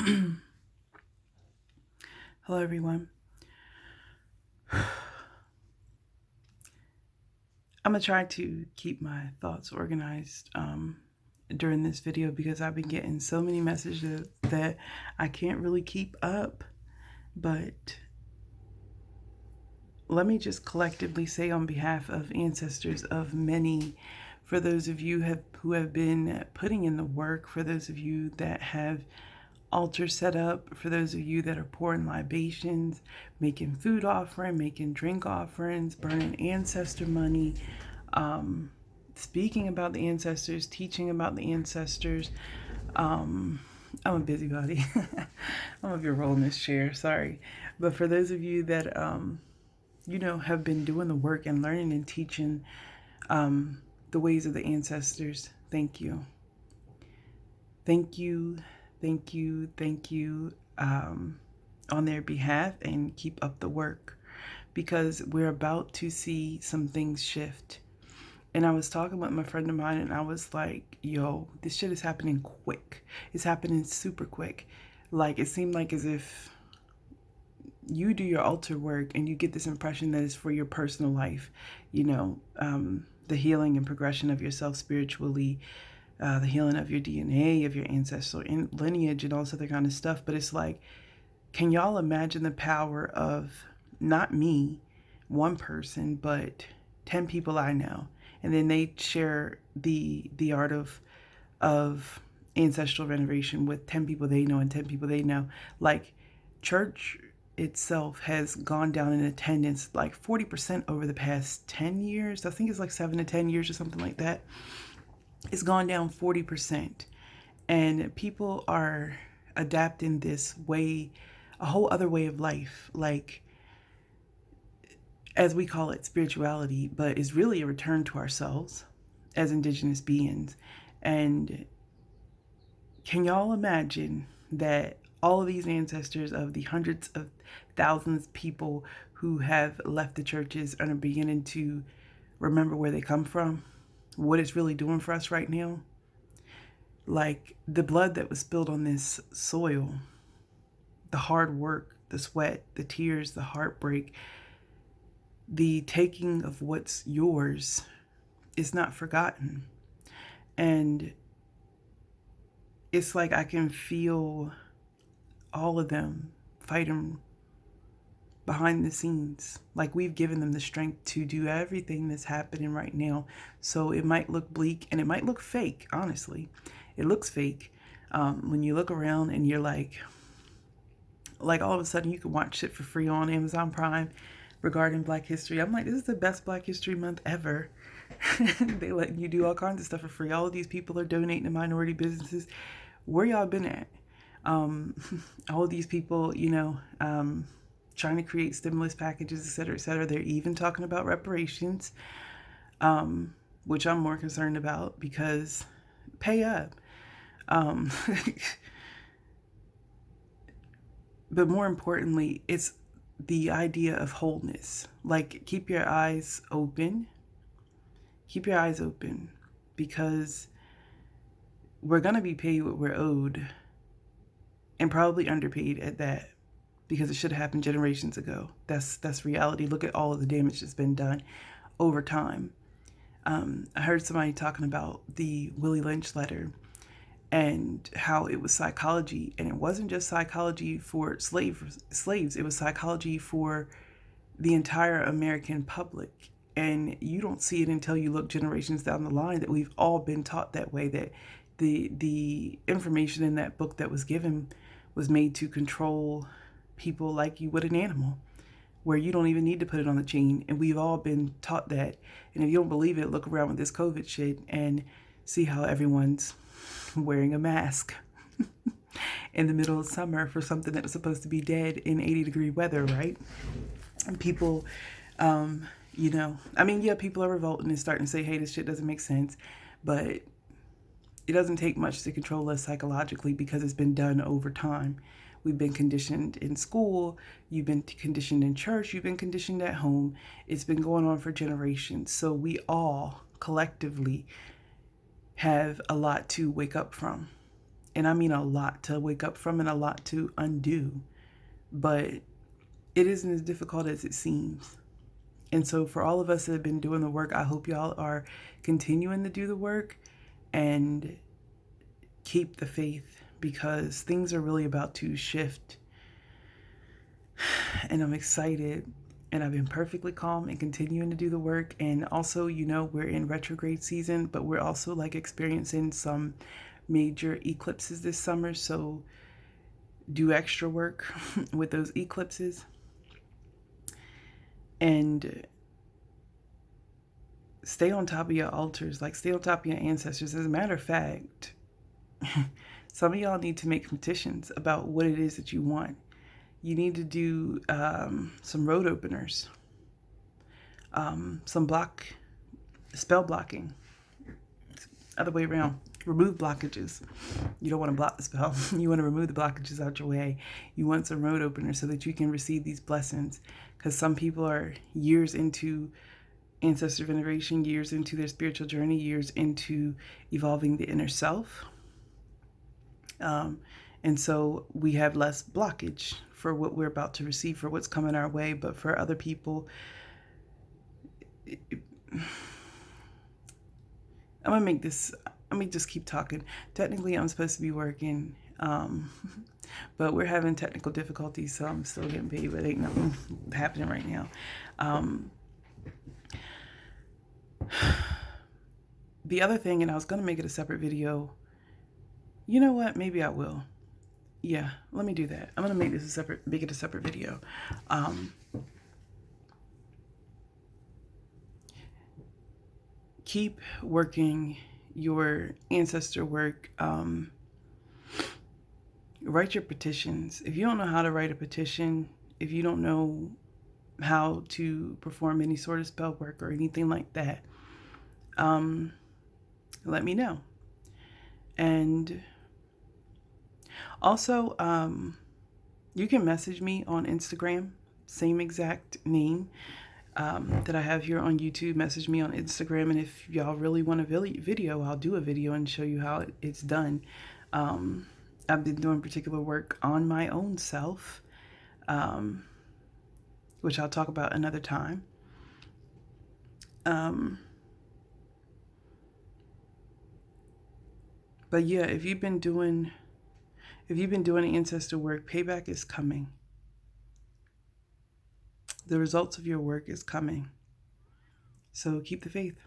Hello, everyone. I'm going to try to keep my thoughts organized during this video because I've been getting so many messages that I can't really keep up. But let me just collectively say on behalf of ancestors of many, for those of you who have been putting in the work, for those of you that have altars set up, for those of you that are pouring libations, making food offering, making drink offerings, burning ancestor money, speaking about the ancestors, teaching about the ancestors. I'm a busybody. I'm gonna be rolling this chair, sorry. But for those of you that have been doing the work and learning and teaching the ways of the ancestors, thank you. Thank you, thank you, thank you on their behalf, and keep up the work because we're about to see some things shift. And I was talking with my friend of mine and I was like, yo, this shit is happening quick. It's happening super quick. Like, it seemed like as if you do your altar work and you get this impression that it's for your personal life, the healing and progression of yourself spiritually, the healing of your DNA, of your ancestral lineage, and all this other kind of stuff. But it's like, can y'all imagine the power of not me, one person, but 10 people I know? And then they share the art of ancestral veneration with 10 people they know and 10 people they know. Like, church itself has gone down in attendance like 40% over the past 10 years. I think it's like 7 to 10 years or something like that. It's gone down 40%. And people are adapting this way, a whole other way of life, like, as we call it, spirituality, but is really a return to ourselves as indigenous beings. And can y'all imagine that all of these ancestors of the hundreds of thousands of people who have left the churches are beginning to remember where they come from, what it's really doing for us right now? Like, the blood that was spilled on this soil, the hard work, the sweat, the tears, the heartbreak, the taking of what's yours is not forgotten. And it's like I can feel all of them fighting behind the scenes. Like, we've given them the strength to do everything that's happening right now. So it might look bleak and it might look fake, honestly. It looks fake when you look around and you're like all of a sudden you can watch shit for free on Amazon Prime regarding Black History. I'm like, this is the best Black History Month ever. They let you do all kinds of stuff for free. All of these people are donating to minority businesses. Where y'all been at? All of these people, trying to create stimulus packages, et cetera, et cetera. They're even talking about reparations, which I'm more concerned about because pay up. But more importantly, it's the idea of wholeness. Like, keep your eyes open. Keep your eyes open because we're going to be paid what we're owed, and probably underpaid at that, because it should have happened generations ago. That's reality. Look at all of the damage that's been done over time. I heard somebody talking about the Willie Lynch letter and how it was psychology, and it wasn't just psychology for slaves. It was psychology for the entire American public. And you don't see it until you look generations down the line that we've all been taught that way, that the information in that book that was given was made to control people like you would an animal, where you don't even need to put it on the chain. And we've all been taught that. And if you don't believe it, look around with this COVID shit and see how everyone's wearing a mask in the middle of summer for something that was supposed to be dead in 80-degree weather, right? And people, people are revolting and starting to say, hey, this shit doesn't make sense. But it doesn't take much to control us psychologically because it's been done over time. We've been conditioned in school, you've been conditioned in church, you've been conditioned at home. It's been going on for generations. So we all collectively have a lot to wake up from. And I mean a lot to wake up from and a lot to undo. But it isn't as difficult as it seems. And so for all of us that have been doing the work, I hope y'all are continuing to do the work and keep the faith, because things are really about to shift. And I'm excited, and I've been perfectly calm and continuing to do the work. And also, you know, we're in retrograde season, but we're also like experiencing some major eclipses this summer. So do extra work with those eclipses. And stay on top of your altars, like stay on top of your ancestors. As a matter of fact, some of y'all need to make petitions about what it is that you want. You need to do some road openers, some spell blocking, other way around. Remove blockages. You don't want to block the spell. You want to remove the blockages out your way. You want some road openers so that you can receive these blessings. Because some people are years into ancestor veneration, years into their spiritual journey, years into evolving the inner self. And so we have less blockage for what we're about to receive, for what's coming our way. But for other people, let me just keep talking. Technically, I'm supposed to be working, but we're having technical difficulties, so I'm still getting paid, but ain't nothing happening right now. The other thing, and I was going to make it a separate video. You know what? Maybe I will. Yeah, let me do that. I'm going to make it a separate video. Keep working your ancestor work. Write your petitions. If you don't know how to write a petition, if you don't know how to perform any sort of spell work or anything like that, let me know. And also, you can message me on Instagram, same exact name that I have here on YouTube. Message me on Instagram, and if y'all really want a video, I'll do a video and show you how it's done. I've been doing particular work on my own self, which I'll talk about another time. But yeah, if you've been doing ancestor work, payback is coming. The results of your work is coming. So keep the faith.